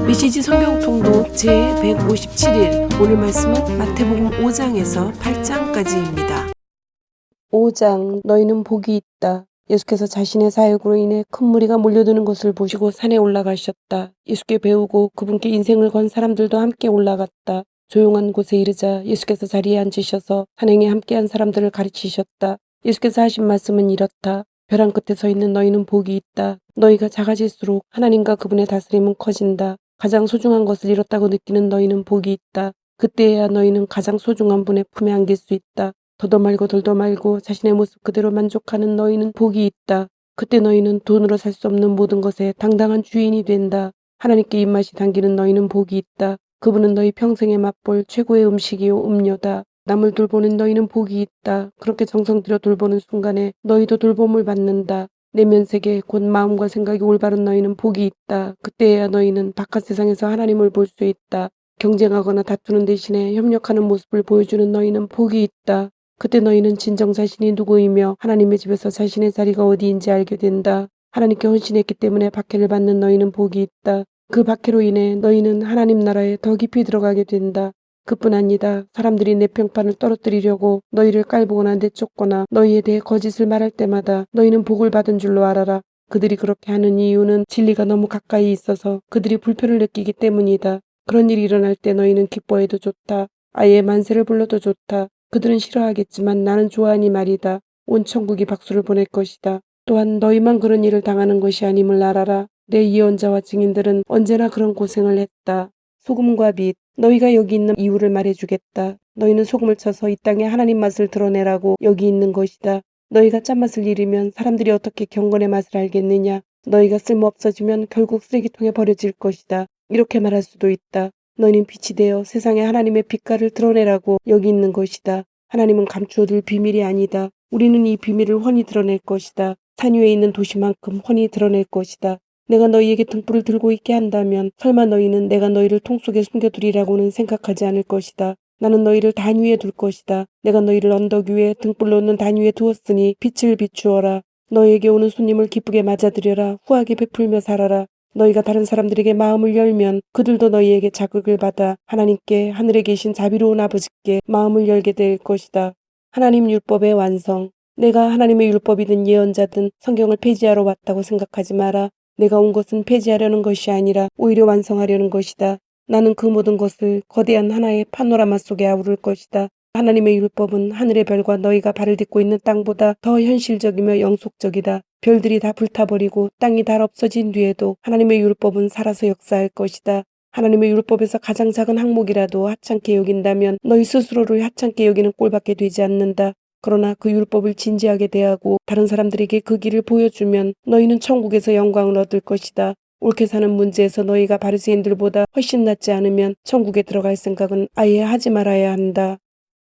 메시지 성경 통독 제157일 오늘 말씀은 마태복음 5장에서 8장까지입니다. 5장 너희는 복이 있다. 예수께서 자신의 사역으로 인해 큰 무리가 몰려드는 것을 보시고 산에 올라가셨다. 예수께 배우고 그분께 인생을 건 사람들도 함께 올라갔다. 조용한 곳에 이르자 예수께서 자리에 앉으셔서 산행에 함께한 사람들을 가르치셨다. 예수께서 하신 말씀은 이렇다. 벼랑 끝에 서 있는 너희는 복이 있다. 너희가 작아질수록 하나님과 그분의 다스림은 커진다. 가장 소중한 것을 잃었다고 느끼는 너희는 복이 있다. 그때야 너희는 가장 소중한 분의 품에 안길 수 있다. 더도 말고 덜도 말고 자신의 모습 그대로 만족하는 너희는 복이 있다. 그때 너희는 돈으로 살 수 없는 모든 것에 당당한 주인이 된다. 하나님께 입맛이 당기는 너희는 복이 있다. 그분은 너희 평생에 맛볼 최고의 음식이요 음료다. 남을 돌보는 너희는 복이 있다. 그렇게 정성 들여 돌보는 순간에 너희도 돌봄을 받는다. 내면 세계 곧 마음과 생각이 올바른 너희는 복이 있다. 그때야 너희는 바깥 세상에서 하나님을 볼 수 있다. 경쟁하거나 다투는 대신에 협력하는 모습을 보여주는 너희는 복이 있다. 그때 너희는 진정 자신이 누구이며 하나님의 집에서 자신의 자리가 어디인지 알게 된다. 하나님께 헌신했기 때문에 박해를 받는 너희는 복이 있다. 그 박해로 인해 너희는 하나님 나라에 더 깊이 들어가게 된다. 그뿐 아니다. 사람들이 내 평판을 떨어뜨리려고 너희를 깔보거나 내쫓거나 너희에 대해 거짓을 말할 때마다 너희는 복을 받은 줄로 알아라. 그들이 그렇게 하는 이유는 진리가 너무 가까이 있어서 그들이 불편을 느끼기 때문이다. 그런 일이 일어날 때 너희는 기뻐해도 좋다. 아예 만세를 불러도 좋다. 그들은 싫어하겠지만 나는 좋아하니 말이다. 온 천국이 박수를 보낼 것이다. 또한 너희만 그런 일을 당하는 것이 아님을 알아라. 내 예언자와 증인들은 언제나 그런 고생을 했다. 소금과 빛, 너희가 여기 있는 이유를 말해주겠다. 너희는 소금을 쳐서 이 땅에 하나님 맛을 드러내라고 여기 있는 것이다. 너희가 짠맛을 잃으면 사람들이 어떻게 경건의 맛을 알겠느냐. 너희가 쓸모없어지면 결국 쓰레기통에 버려질 것이다. 이렇게 말할 수도 있다. 너희는 빛이 되어 세상에 하나님의 빛깔을 드러내라고 여기 있는 것이다. 하나님은 감추어둘 비밀이 아니다. 우리는 이 비밀을 훤히 드러낼 것이다. 산 위에 있는 도시만큼 훤히 드러낼 것이다. 내가 너희에게 등불을 들고 있게 한다면 설마 너희는 내가 너희를 통 속에 숨겨두리라고는 생각하지 않을 것이다. 나는 너희를 단 위에 둘 것이다. 내가 너희를 언덕 위에 등불 놓는 단 위에 두었으니 빛을 비추어라. 너희에게 오는 손님을 기쁘게 맞아들여라. 후하게 베풀며 살아라. 너희가 다른 사람들에게 마음을 열면 그들도 너희에게 자극을 받아 하나님께 하늘에 계신 자비로운 아버지께 마음을 열게 될 것이다. 하나님 율법의 완성. 내가 하나님의 율법이든 예언자든 성경을 폐지하러 왔다고 생각하지 마라. 내가 온 것은 폐지하려는 것이 아니라 오히려 완성하려는 것이다. 나는 그 모든 것을 거대한 하나의 파노라마 속에 아우를 것이다. 하나님의 율법은 하늘의 별과 너희가 발을 딛고 있는 땅보다 더 현실적이며 영속적이다. 별들이 다 불타버리고 땅이 다 없어진 뒤에도 하나님의 율법은 살아서 역사할 것이다. 하나님의 율법에서 가장 작은 항목이라도 하찮게 여긴다면 너희 스스로를 하찮게 여기는 꼴밖에 되지 않는다. 그러나 그 율법을 진지하게 대하고 다른 사람들에게 그 길을 보여주면 너희는 천국에서 영광을 얻을 것이다. 옳게 사는 문제에서 너희가 바리새인들보다 훨씬 낫지 않으면 천국에 들어갈 생각은 아예 하지 말아야 한다.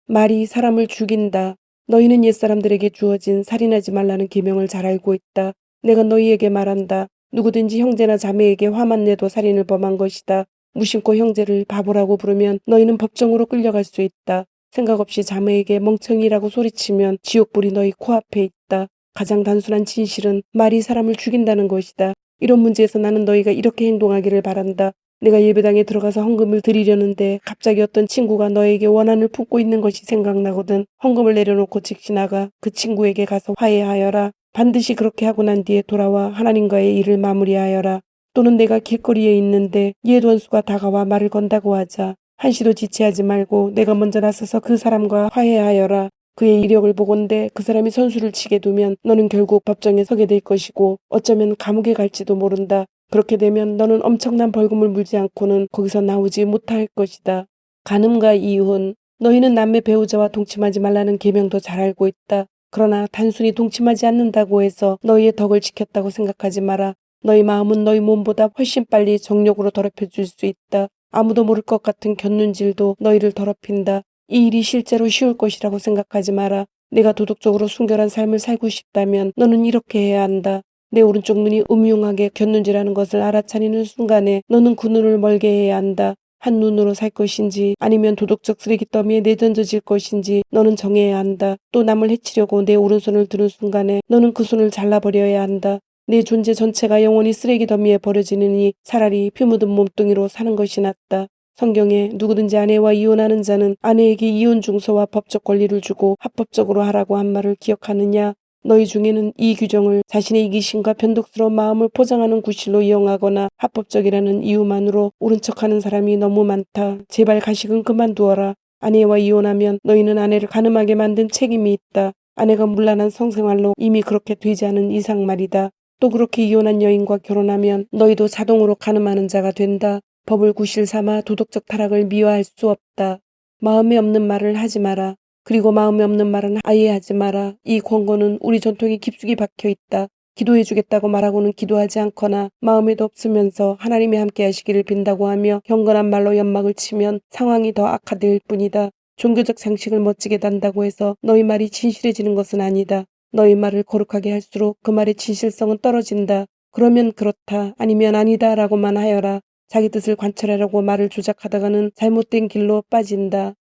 말이 사람을 죽인다. 너희는 옛사람들에게 주어진 살인하지 말라는 계명을 잘 알고 있다. 내가 너희에게 말한다. 누구든지 형제나 자매에게 화만 내도 살인을 범한 것이다. 무심코 형제를 바보라고 부르면 너희는 법정으로 끌려갈 수 있다. 생각 없이 자매에게 멍청이라고 소리치면 지옥불이 너희 코앞에 있다. 가장 단순한 진실은 말이 사람을 죽인다는 것이다. 이런 문제에서 나는 너희가 이렇게 행동하기를 바란다. 내가 예배당에 들어가서 헌금을 드리려는데 갑자기 어떤 친구가 너에게 원한을 품고 있는 것이 생각나거든. 헌금을 내려놓고 즉시 나가 그 친구에게 가서 화해하여라. 반드시 그렇게 하고 난 뒤에 돌아와 하나님과의 일을 마무리하여라. 또는 내가 길거리에 있는데 옛 원수가 다가와 말을 건다고 하자. 한시도 지체하지 말고 내가 먼저 나서서 그 사람과 화해하여라. 그의 이력을 보건대 그 사람이 선수를 치게 두면 너는 결국 법정에 서게 될 것이고 어쩌면 감옥에 갈지도 모른다. 그렇게 되면 너는 엄청난 벌금을 물지 않고는 거기서 나오지 못할 것이다. 간음과 이혼. 너희는 남의 배우자와 동침하지 말라는 계명도 잘 알고 있다. 그러나 단순히 동침하지 않는다고 해서 너희의 덕을 지켰다고 생각하지 마라. 너희 마음은 너희 몸보다 훨씬 빨리 정욕으로 더럽혀질 수 있다. 아무도 모를 것 같은 곁눈질도 너희를 더럽힌다. 이 일이 실제로 쉬울 것이라고 생각하지 마라. 내가 도덕적으로 순결한 삶을 살고 싶다면 너는 이렇게 해야 한다. 내 오른쪽 눈이 음흉하게 곁눈질하는 것을 알아차리는 순간에 너는 그 눈을 멀게 해야 한다. 한 눈으로 살 것인지 아니면 도덕적 쓰레기 더미에 내던져질 것인지 너는 정해야 한다. 또 남을 해치려고 내 오른손을 드는 순간에 너는 그 손을 잘라버려야 한다. 내 존재 전체가 영원히 쓰레기 더미에 버려지느니 차라리 피 묻은 몸뚱이로 사는 것이 낫다. 성경에 누구든지 아내와 이혼하는 자는 아내에게 이혼 중서와 법적 권리를 주고 합법적으로 하라고 한 말을 기억하느냐? 너희 중에는 이 규정을 자신의 이기심과 변덕스러운 마음을 포장하는 구실로 이용하거나 합법적이라는 이유만으로 옳은 척하는 사람이 너무 많다. 제발 가식은 그만두어라. 아내와 이혼하면 너희는 아내를 가늠하게 만든 책임이 있다. 아내가 문란한 성생활로 이미 그렇게 되지 않은 이상 말이다. 또 그렇게 이혼한 여인과 결혼하면 너희도 자동으로 가늠하는 자가 된다. 법을 구실 삼아 도덕적 타락을 미화할 수 없다. 마음에 없는 말을 하지 마라. 그리고 마음에 없는 말은 아예 하지 마라. 이 권고는 우리 전통에 깊숙이 박혀 있다. 기도해 주겠다고 말하고는 기도하지 않거나 마음에도 없으면서 하나님이 함께 하시기를 빈다고 하며 경건한 말로 연막을 치면 상황이 더 악화될 뿐이다. 종교적 상식을 멋지게 단다고 해서 너희 말이 진실해지는 것은 아니다. 너희 말을 거룩하게 할수록 그 말의 진실성은 떨어진다. 그러면 그렇다, 아니면 아니다 라고만 하여라. 자기 뜻을 관철하려고 말을 조작하다가는 잘못된 길로 빠진다.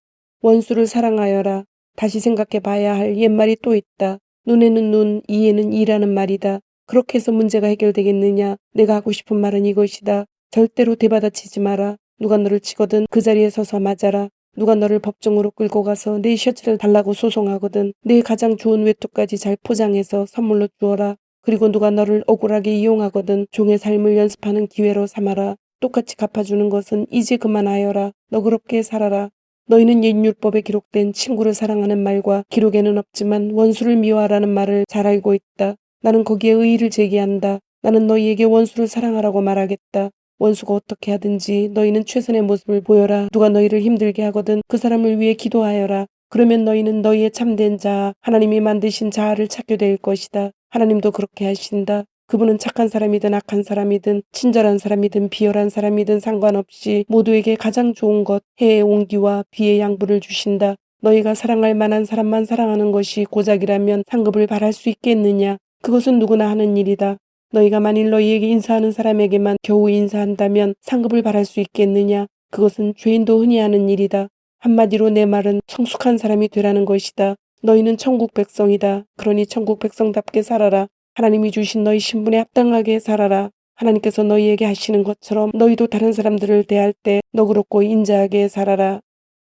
원수를 사랑하여라. 다시 생각해 봐야 할 옛말이 또 있다. 눈에는 눈, 이에는 이라는 말이다. 그렇게 해서 문제가 해결되겠느냐? 내가 하고 싶은 말은 이것이다. 절대로 대받아치지 마라. 누가 너를 치거든 그 자리에 서서 맞아라. 누가 너를 법정으로 끌고 가서 내 셔츠를 달라고 소송하거든 내 가장 좋은 외투까지 잘 포장해서 선물로 주어라. 그리고 누가 너를 억울하게 이용하거든 종의 삶을 연습하는 기회로 삼아라. 똑같이 갚아주는 것은 이제 그만하여라. 너그럽게 살아라. 너희는 옛율법에 기록된 친구를 사랑하는 말과 기록에는 없지만 원수를 미워하라는 말을 잘 알고 있다. 나는 거기에 의의를 제기한다. 나는 너희에게 원수를 사랑하라고 말하겠다. 원수가 어떻게 하든지 너희는 최선의 모습을 보여라. 누가 너희를 힘들게 하거든 그 사람을 위해 기도하여라. 그러면 너희는 너희의 참된 자아, 하나님이 만드신 자아를 찾게 될 것이다. 하나님도 그렇게 하신다. 그분은 착한 사람이든 악한 사람이든 친절한 사람이든 비열한 사람이든 상관없이 모두에게 가장 좋은 것, 해의 온기와 비의 양분을 주신다. 너희가 사랑할 만한 사람만 사랑하는 것이 고작이라면 상급을 바랄 수 있겠느냐? 그것은 누구나 하는 일이다. 너희가 만일 너희에게 인사하는 사람에게만 겨우 인사한다면 상급을 바랄 수 있겠느냐? 그것은 죄인도 흔히 하는 일이다. 한마디로 내 말은 성숙한 사람이 되라는 것이다. 너희는 천국 백성이다. 그러니 천국 백성답게 살아라. 하나님이 주신 너희 신분에 합당하게 살아라. 하나님께서 너희에게 하시는 것처럼 너희도 다른 사람들을 대할 때 너그럽고 인자하게 살아라.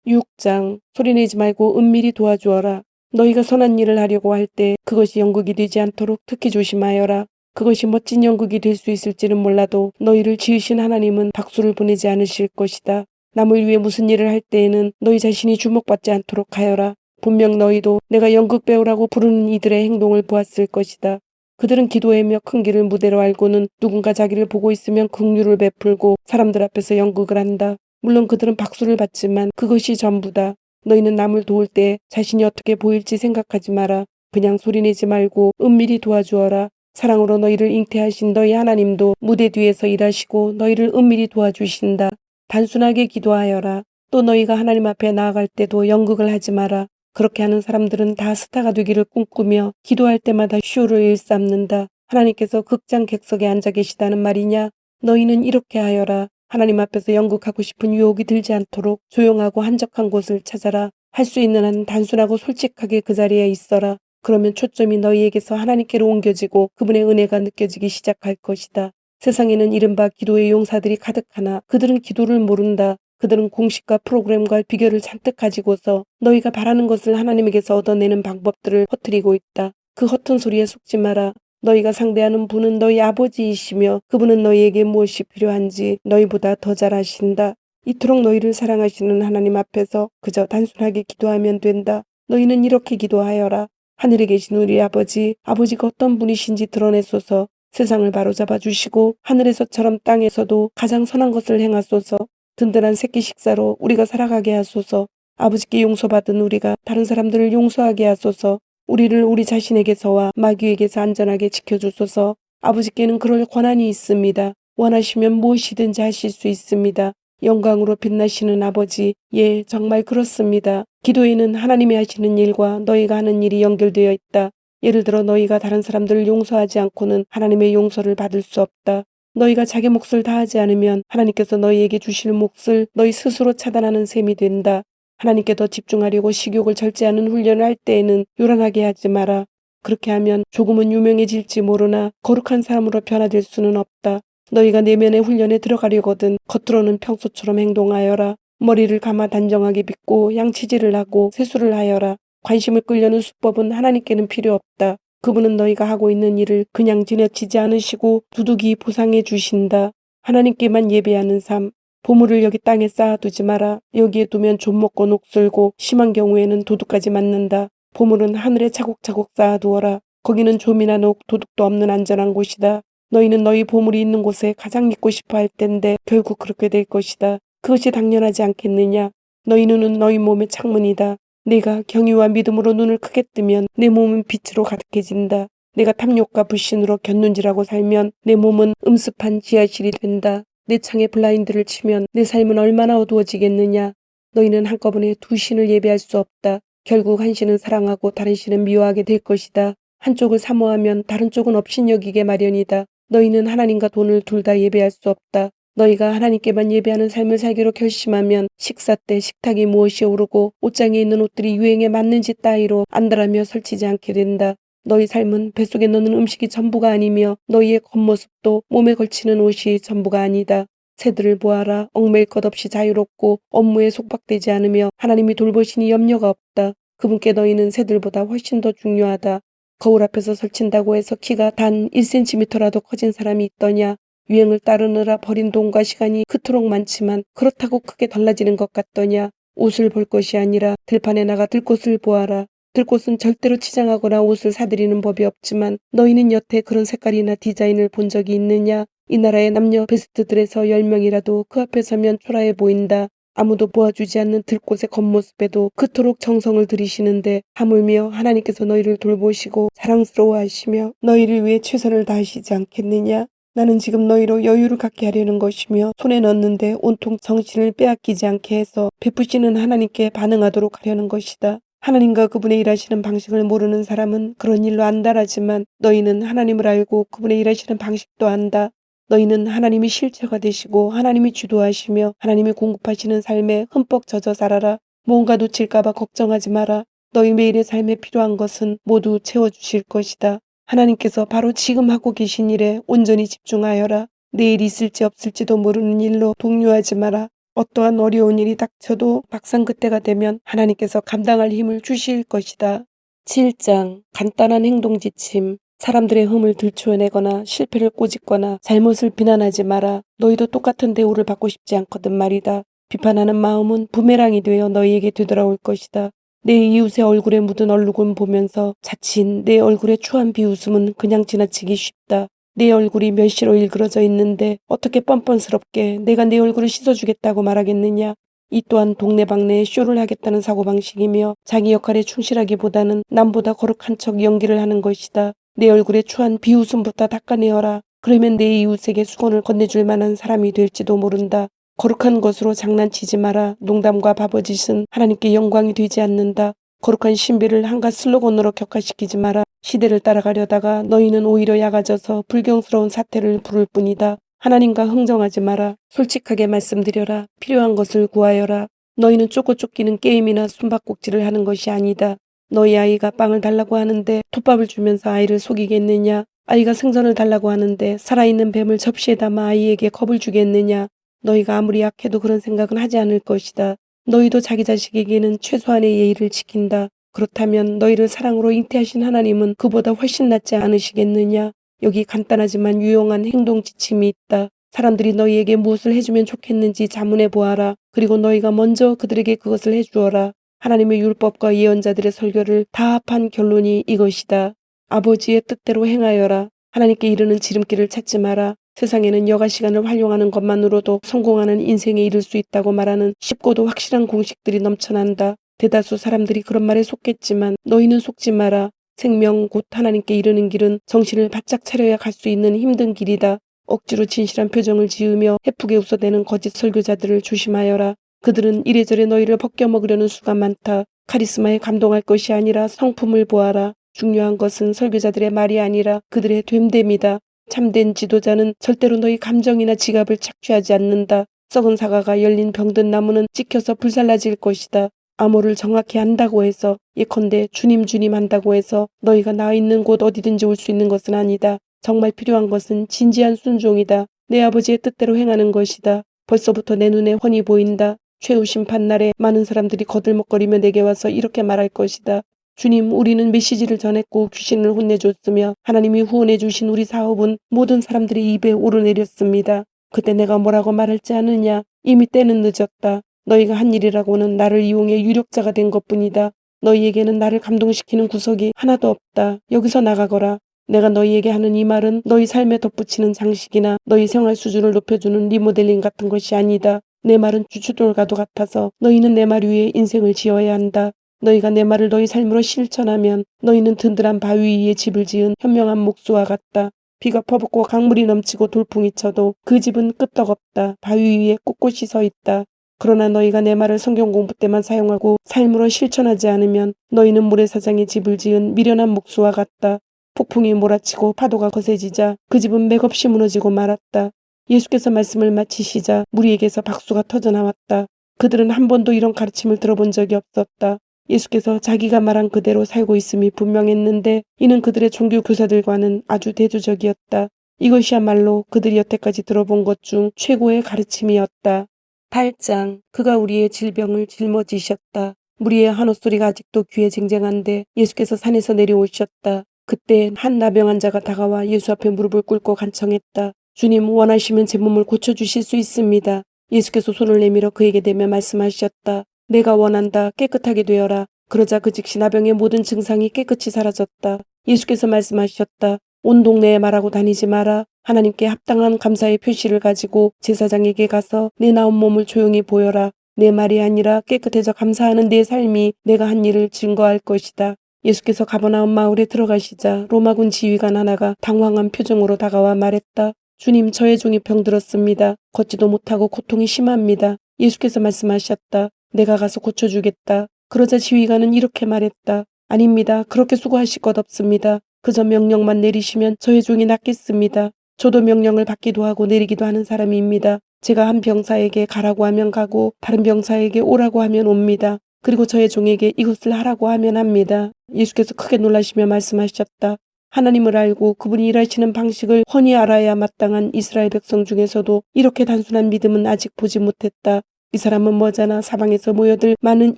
6장 소리내지 말고 은밀히 도와주어라. 너희가 선한 일을 하려고 할 때 그것이 연극이 되지 않도록 특히 조심하여라. 그것이 멋진 연극이 될 수 있을지는 몰라도 너희를 지으신 하나님은 박수를 보내지 않으실 것이다. 남을 위해 무슨 일을 할 때에는 너희 자신이 주목받지 않도록 하여라. 분명 너희도 내가 연극 배우라고 부르는 이들의 행동을 보았을 것이다. 그들은 기도하며 큰 길을 무대로 알고는 누군가 자기를 보고 있으면 긍휼을 베풀고 사람들 앞에서 연극을 한다. 물론 그들은 박수를 받지만 그것이 전부다. 너희는 남을 도울 때 자신이 어떻게 보일지 생각하지 마라. 그냥 소리내지 말고 은밀히 도와주어라. 사랑으로 너희를 잉태하신 너희 하나님도 무대 뒤에서 일하시고 너희를 은밀히 도와주신다. 단순하게 기도하여라. 또 너희가 하나님 앞에 나아갈 때도 연극을 하지 마라. 그렇게 하는 사람들은 다 스타가 되기를 꿈꾸며 기도할 때마다 쇼를 일삼는다. 하나님께서 극장 객석에 앉아 계시다는 말이냐? 너희는 이렇게 하여라. 하나님 앞에서 연극하고 싶은 유혹이 들지 않도록 조용하고 한적한 곳을 찾아라. 할 수 있는 한 단순하고 솔직하게 그 자리에 있어라. 그러면 초점이 너희에게서 하나님께로 옮겨지고 그분의 은혜가 느껴지기 시작할 것이다. 세상에는 이른바 기도의 용사들이 가득하나 그들은 기도를 모른다. 그들은 공식과 프로그램과 비결을 잔뜩 가지고서 너희가 바라는 것을 하나님에게서 얻어내는 방법들을 퍼뜨리고 있다. 그 허튼 소리에 속지 마라. 너희가 상대하는 분은 너희 아버지이시며 그분은 너희에게 무엇이 필요한지 너희보다 더 잘 아신다. 이토록 너희를 사랑하시는 하나님 앞에서 그저 단순하게 기도하면 된다. 너희는 이렇게 기도하여라. 하늘에 계신 우리 아버지, 아버지가 어떤 분이신지 드러내소서. 세상을 바로잡아 주시고 하늘에서처럼 땅에서도 가장 선한 것을 행하소서. 든든한 새끼 식사로 우리가 살아가게 하소서. 아버지께 용서받은 우리가 다른 사람들을 용서하게 하소서. 우리를 우리 자신에게서와 마귀에게서 안전하게 지켜주소서. 아버지께는 그럴 권한이 있습니다. 원하시면 무엇이든지 하실 수 있습니다. 영광으로 빛나시는 아버지, 예, 정말 그렇습니다. 기도에는 하나님이 하시는 일과 너희가 하는 일이 연결되어 있다. 예를 들어 너희가 다른 사람들을 용서하지 않고는 하나님의 용서를 받을 수 없다. 너희가 자기 몫을 다하지 않으면 하나님께서 너희에게 주실 몫을 너희 스스로 차단하는 셈이 된다. 하나님께 더 집중하려고 식욕을 절제하는 훈련을 할 때에는 요란하게 하지 마라. 그렇게 하면 조금은 유명해질지 모르나 거룩한 사람으로 변화될 수는 없다. 너희가 내면의 훈련에 들어가려거든 겉으로는 평소처럼 행동하여라. 머리를 감아 단정하게 빗고 양치질을 하고 세수를 하여라. 관심을 끌려는 수법은 하나님께는 필요 없다. 그분은 너희가 하고 있는 일을 그냥 지나치지 않으시고 두둑이 보상해 주신다. 하나님께만 예배하는 삶. 보물을 여기 땅에 쌓아두지 마라. 여기에 두면 좀 먹고 녹슬고 심한 경우에는 도둑까지 맞는다. 보물은 하늘에 차곡차곡 쌓아두어라. 거기는 좀이나 녹, 도둑도 없는 안전한 곳이다. 너희는 너희 보물이 있는 곳에 가장 있고 싶어 할 텐데 결국 그렇게 될 것이다. 그것이 당연하지 않겠느냐. 너희 눈은 너희 몸의 창문이다. 내가 경의와 믿음으로 눈을 크게 뜨면 내 몸은 빛으로 가득해진다. 내가 탐욕과 불신으로 곁눈질하고 살면 내 몸은 음습한 지하실이 된다. 내 창에 블라인드를 치면 내 삶은 얼마나 어두워지겠느냐. 너희는 한꺼번에 두 신을 예배할 수 없다. 결국 한 신은 사랑하고 다른 신은 미워하게 될 것이다. 한쪽을 사모하면 다른 쪽은 업신여기게 마련이다. 너희는 하나님과 돈을 둘 다 예배할 수 없다. 너희가 하나님께만 예배하는 삶을 살기로 결심하면 식사 때 식탁이 무엇이 오르고 옷장에 있는 옷들이 유행에 맞는지 따위로 안달하며 설치지 않게 된다. 너희 삶은 뱃속에 넣는 음식이 전부가 아니며 너희의 겉모습도 몸에 걸치는 옷이 전부가 아니다. 새들을 보아라. 얽매일 것 없이 자유롭고 업무에 속박되지 않으며 하나님이 돌보시니 염려가 없다. 그분께 너희는 새들보다 훨씬 더 중요하다. 거울 앞에서 설친다고 해서 키가 단 1cm라도 커진 사람이 있더냐. 유행을 따르느라 버린 돈과 시간이 그토록 많지만 그렇다고 크게 달라지는 것 같더냐. 옷을 볼 것이 아니라 들판에 나가 들꽃을 보아라. 들꽃은 절대로 치장하거나 옷을 사들이는 법이 없지만 너희는 여태 그런 색깔이나 디자인을 본 적이 있느냐. 이 나라의 남녀 베스트들에서 10명이라도 그 앞에 서면 초라해 보인다. 아무도 보아주지 않는 들꽃의 겉모습에도 그토록 정성을 들이시는데 하물며 하나님께서 너희를 돌보시고 사랑스러워하시며 너희를 위해 최선을 다하시지 않겠느냐. 나는 지금 너희로 여유를 갖게 하려는 것이며 손에 넣는데 온통 정신을 빼앗기지 않게 해서 베푸시는 하나님께 반응하도록 하려는 것이다. 하나님과 그분의 일하시는 방식을 모르는 사람은 그런 일로 안달하지만 너희는 하나님을 알고 그분의 일하시는 방식도 안다. 너희는 하나님이 실체가 되시고 하나님이 주도하시며 하나님이 공급하시는 삶에 흠뻑 젖어 살아라. 뭔가 놓칠까 봐 걱정하지 마라. 너희 매일의 삶에 필요한 것은 모두 채워주실 것이다. 하나님께서 바로 지금 하고 계신 일에 온전히 집중하여라. 내일 있을지 없을지도 모르는 일로 동요하지 마라. 어떠한 어려운 일이 닥쳐도 막상 그때가 되면 하나님께서 감당할 힘을 주실 것이다. 7장 간단한 행동 지침. 사람들의 흠을 들추어내거나 실패를 꼬집거나 잘못을 비난하지 마라. 너희도 똑같은 대우를 받고 싶지 않거든 말이다. 비판하는 마음은 부메랑이 되어 너희에게 되돌아올 것이다. 내 이웃의 얼굴에 묻은 얼룩은 보면서 자칫 내 얼굴에 추한 비웃음은 그냥 지나치기 쉽다. 내 얼굴이 멸시로 일그러져 있는데 어떻게 뻔뻔스럽게 내가 내 얼굴을 씻어주겠다고 말하겠느냐. 이 또한 동네방네에 쇼를 하겠다는 사고방식이며 자기 역할에 충실하기보다는 남보다 거룩한 척 연기를 하는 것이다. 내 얼굴에 추한 비웃음부터 닦아내어라. 그러면 내 이웃에게 수건을 건네줄 만한 사람이 될지도 모른다. 거룩한 것으로 장난치지 마라. 농담과 바보짓은 하나님께 영광이 되지 않는다. 거룩한 신비를 한갓 슬로건으로 격화시키지 마라. 시대를 따라가려다가 너희는 오히려 약아져서 불경스러운 사태를 부를 뿐이다. 하나님과 흥정하지 마라. 솔직하게 말씀드려라. 필요한 것을 구하여라. 너희는 쫓고 쫓기는 게임이나 숨바꼭질을 하는 것이 아니다. 너희 아이가 빵을 달라고 하는데 톱밥을 주면서 아이를 속이겠느냐. 아이가 생선을 달라고 하는데 살아있는 뱀을 접시에 담아 아이에게 겁을 주겠느냐. 너희가 아무리 약해도 그런 생각은 하지 않을 것이다. 너희도 자기 자식에게는 최소한의 예의를 지킨다. 그렇다면 너희를 사랑으로 잉태하신 하나님은 그보다 훨씬 낫지 않으시겠느냐. 여기 간단하지만 유용한 행동 지침이 있다. 사람들이 너희에게 무엇을 해주면 좋겠는지 자문해 보아라. 그리고 너희가 먼저 그들에게 그것을 해주어라. 하나님의 율법과 예언자들의 설교를 다 합한 결론이 이것이다. 아버지의 뜻대로 행하여라. 하나님께 이르는 지름길을 찾지 마라. 세상에는 여가 시간을 활용하는 것만으로도 성공하는 인생에 이를 수 있다고 말하는 쉽고도 확실한 공식들이 넘쳐난다. 대다수 사람들이 그런 말에 속겠지만 너희는 속지 마라. 생명 곧 하나님께 이르는 길은 정신을 바짝 차려야 갈 수 있는 힘든 길이다. 억지로 진실한 표정을 지으며 해프게 웃어대는 거짓 설교자들을 조심하여라. 그들은 이래저래 너희를 벗겨먹으려는 수가 많다. 카리스마에 감동할 것이 아니라 성품을 보아라. 중요한 것은 설교자들의 말이 아니라 그들의 됨됨이다. 참된 지도자는 절대로 너희 감정이나 지갑을 착취하지 않는다. 썩은 사과가 열린 병든 나무는 찍혀서 불살라질 것이다. 암호를 정확히 안다고 해서 예컨대 주님 주님 한다고 해서 너희가 나 있는 곳 어디든지 올 수 있는 것은 아니다. 정말 필요한 것은 진지한 순종이다. 내 아버지의 뜻대로 행하는 것이다. 벌써부터 내 눈에 훤히 보인다. 최후 심판날에 많은 사람들이 거들먹거리며 내게 와서 이렇게 말할 것이다. 주님, 우리는 메시지를 전했고 귀신을 혼내줬으며 하나님이 후원해 주신 우리 사업은 모든 사람들의 입에 오르내렸습니다. 그때 내가 뭐라고 말할지 아느냐? 이미 때는 늦었다. 너희가 한 일이라고는 나를 이용해 유력자가 된 것뿐이다. 너희에게는 나를 감동시키는 구석이 하나도 없다. 여기서 나가거라. 내가 너희에게 하는 이 말은 너희 삶에 덧붙이는 장식이나 너희 생활 수준을 높여주는 리모델링 같은 것이 아니다. 내 말은 주춧돌과도 같아서 너희는 내 말 위에 인생을 지어야 한다. 너희가 내 말을 너희 삶으로 실천하면 너희는 든든한 바위 위에 집을 지은 현명한 목수와 같다. 비가 퍼붓고 강물이 넘치고 돌풍이 쳐도 그 집은 끄떡없다. 바위 위에 꼿꼿이 서 있다. 그러나 너희가 내 말을 성경 공부 때만 사용하고 삶으로 실천하지 않으면 너희는 모래사장에 집을 지은 미련한 목수와 같다. 폭풍이 몰아치고 파도가 거세지자 그 집은 맥없이 무너지고 말았다. 예수께서 말씀을 마치시자 무리에게서 박수가 터져나왔다. 그들은 한 번도 이런 가르침을 들어본 적이 없었다. 예수께서 자기가 말한 그대로 살고 있음이 분명했는데 이는 그들의 종교 교사들과는 아주 대조적이었다. 이것이야말로 그들이 여태까지 들어본 것 중 최고의 가르침이었다. 8장 그가 우리의 질병을 짊어지셨다. 무리의 한호소리가 아직도 귀에 쟁쟁한데 예수께서 산에서 내려오셨다. 그때 한 나병 환자가 다가와 예수 앞에 무릎을 꿇고 간청했다. 주님, 원하시면 제 몸을 고쳐주실 수 있습니다. 예수께서 손을 내밀어 그에게 대며 말씀하셨다. 내가 원한다. 깨끗하게 되어라. 그러자 그 즉시 나병의 모든 증상이 깨끗이 사라졌다. 예수께서 말씀하셨다. 온 동네에 말하고 다니지 마라. 하나님께 합당한 감사의 표시를 가지고 제사장에게 가서 내 나온 몸을 조용히 보여라. 내 말이 아니라 깨끗해져 감사하는 내 삶이 내가 한 일을 증거할 것이다. 예수께서 가버나움 마을에 들어가시자 로마군 지휘관 하나가 당황한 표정으로 다가와 말했다. 주님, 저의 종이 병들었습니다. 걷지도 못하고 고통이 심합니다. 예수께서 말씀하셨다. 내가 가서 고쳐주겠다. 그러자 지휘관은 이렇게 말했다. 아닙니다. 그렇게 수고하실 것 없습니다. 그저 명령만 내리시면 저의 종이 낫겠습니다. 저도 명령을 받기도 하고 내리기도 하는 사람입니다. 제가 한 병사에게 가라고 하면 가고 다른 병사에게 오라고 하면 옵니다. 그리고 저의 종에게 이것을 하라고 하면 합니다. 예수께서 크게 놀라시며 말씀하셨다. 하나님을 알고 그분이 일하시는 방식을 훤히 알아야 마땅한 이스라엘 백성 중에서도 이렇게 단순한 믿음은 아직 보지 못했다. 이 사람은 머지않아 사방에서 모여들 많은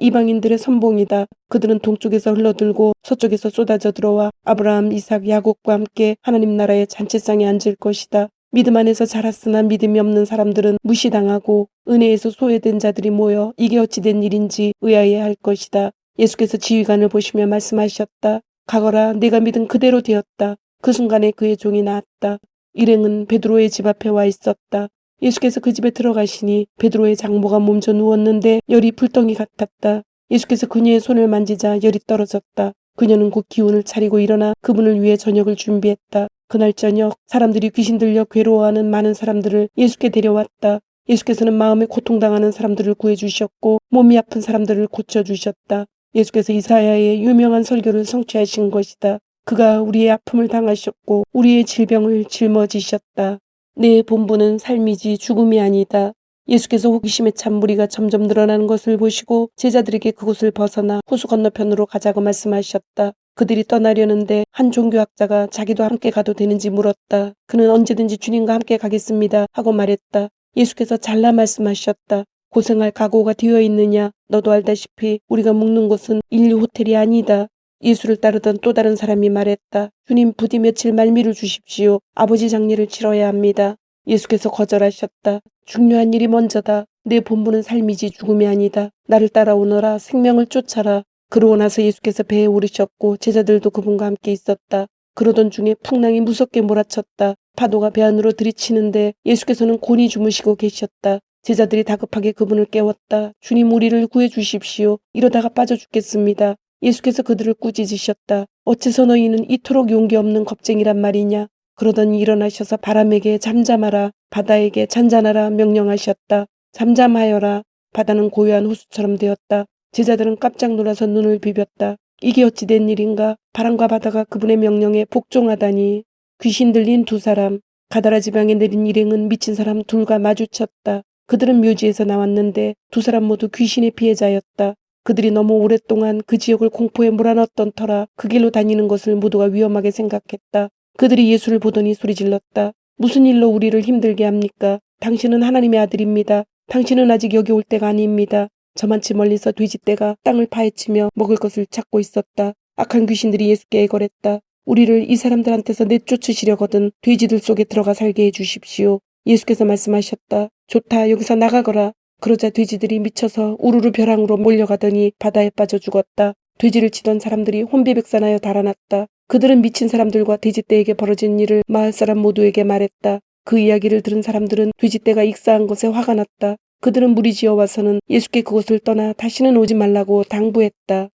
이방인들의 선봉이다. 그들은 동쪽에서 흘러들고 서쪽에서 쏟아져 들어와 아브라함, 이삭, 야곱과 함께 하나님 나라의 잔치상에 앉을 것이다. 믿음 안에서 자랐으나 믿음이 없는 사람들은 무시당하고 은혜에서 소외된 자들이 모여 이게 어찌 된 일인지 의아해할 것이다. 예수께서 지휘관을 보시며 말씀하셨다. 가거라. 내가 믿은 그대로 되었다. 그 순간에 그의 종이 나았다. 일행은 베드로의 집 앞에 와 있었다. 예수께서 그 집에 들어가시니 베드로의 장모가 몸져 누웠는데 열이 불덩이 같았다. 예수께서 그녀의 손을 만지자 열이 떨어졌다. 그녀는 곧 기운을 차리고 일어나 그분을 위해 저녁을 준비했다. 그날 저녁 사람들이 귀신 들려 괴로워하는 많은 사람들을 예수께 데려왔다. 예수께서는 마음에 고통당하는 사람들을 구해주셨고 몸이 아픈 사람들을 고쳐주셨다. 예수께서 이사야의 유명한 설교를 성취하신 것이다. 그가 우리의 아픔을 당하셨고 우리의 질병을 짊어지셨다. 내 본분은 삶이지 죽음이 아니다. 예수께서 호기심에 찬 무리가 점점 늘어나는 것을 보시고 제자들에게 그곳을 벗어나 호수 건너편으로 가자고 말씀하셨다. 그들이 떠나려는데 한 종교학자가 자기도 함께 가도 되는지 물었다. 그는 언제든지 주님과 함께 가겠습니다 하고 말했다. 예수께서 잘라 말씀하셨다. 고생할 각오가 되어 있느냐? 너도 알다시피 우리가 묵는 곳은 인류 호텔이 아니다. 예수를 따르던 또 다른 사람이 말했다. 주님, 부디 며칠 말미를 주십시오. 아버지 장례를 치러야 합니다. 예수께서 거절하셨다. 중요한 일이 먼저다. 내 본분은 삶이지 죽음이 아니다. 나를 따라오너라. 생명을 쫓아라. 그러고 나서 예수께서 배에 오르셨고 제자들도 그분과 함께 있었다. 그러던 중에 풍랑이 무섭게 몰아쳤다. 파도가 배 안으로 들이치는데 예수께서는 곤히 주무시고 계셨다. 제자들이 다급하게 그분을 깨웠다. 주님, 우리를 구해 주십시오. 이러다가 빠져 죽겠습니다. 예수께서 그들을 꾸짖으셨다. 어째서 너희는 이토록 용기 없는 겁쟁이란 말이냐. 그러더니 일어나셔서 바람에게 잠잠하라, 바다에게 잔잔하라 명령하셨다. 잠잠하여라. 바다는 고요한 호수처럼 되었다. 제자들은 깜짝 놀라서 눈을 비볐다. 이게 어찌 된 일인가. 바람과 바다가 그분의 명령에 복종하다니. 귀신 들린 두 사람. 가다라 지방에 내린 일행은 미친 사람 둘과 마주쳤다. 그들은 묘지에서 나왔는데 두 사람 모두 귀신의 피해자였다. 그들이 너무 오랫동안 그 지역을 공포에 몰아넣었던 터라 그 길로 다니는 것을 모두가 위험하게 생각했다. 그들이 예수를 보더니 소리질렀다. 무슨 일로 우리를 힘들게 합니까? 당신은 하나님의 아들입니다. 당신은 아직 여기 올 때가 아닙니다. 저만치 멀리서 돼지떼가 땅을 파헤치며 먹을 것을 찾고 있었다. 악한 귀신들이 예수께 애걸했다. 우리를 이 사람들한테서 내쫓으시려거든 돼지들 속에 들어가 살게 해주십시오. 예수께서 말씀하셨다. 좋다, 여기서 나가거라. 그러자 돼지들이 미쳐서 우르르 벼랑으로 몰려가더니 바다에 빠져 죽었다. 돼지를 치던 사람들이 혼비백산하여 달아났다. 그들은 미친 사람들과 돼지떼에게 벌어진 일을 마을 사람 모두에게 말했다. 그 이야기를 들은 사람들은 돼지떼가 익사한 것에 화가 났다. 그들은 무리지어 와서는 예수께 그곳을 떠나 다시는 오지 말라고 당부했다.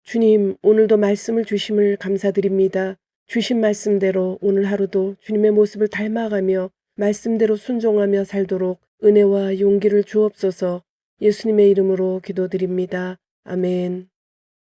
주님, 오늘도 말씀을 주심을 감사드립니다. 주신 말씀대로 오늘 하루도 주님의 모습을 닮아가며 말씀대로 순종하며 살도록 은혜와 용기를 주옵소서. 예수님의 이름으로 기도드립니다. 아멘.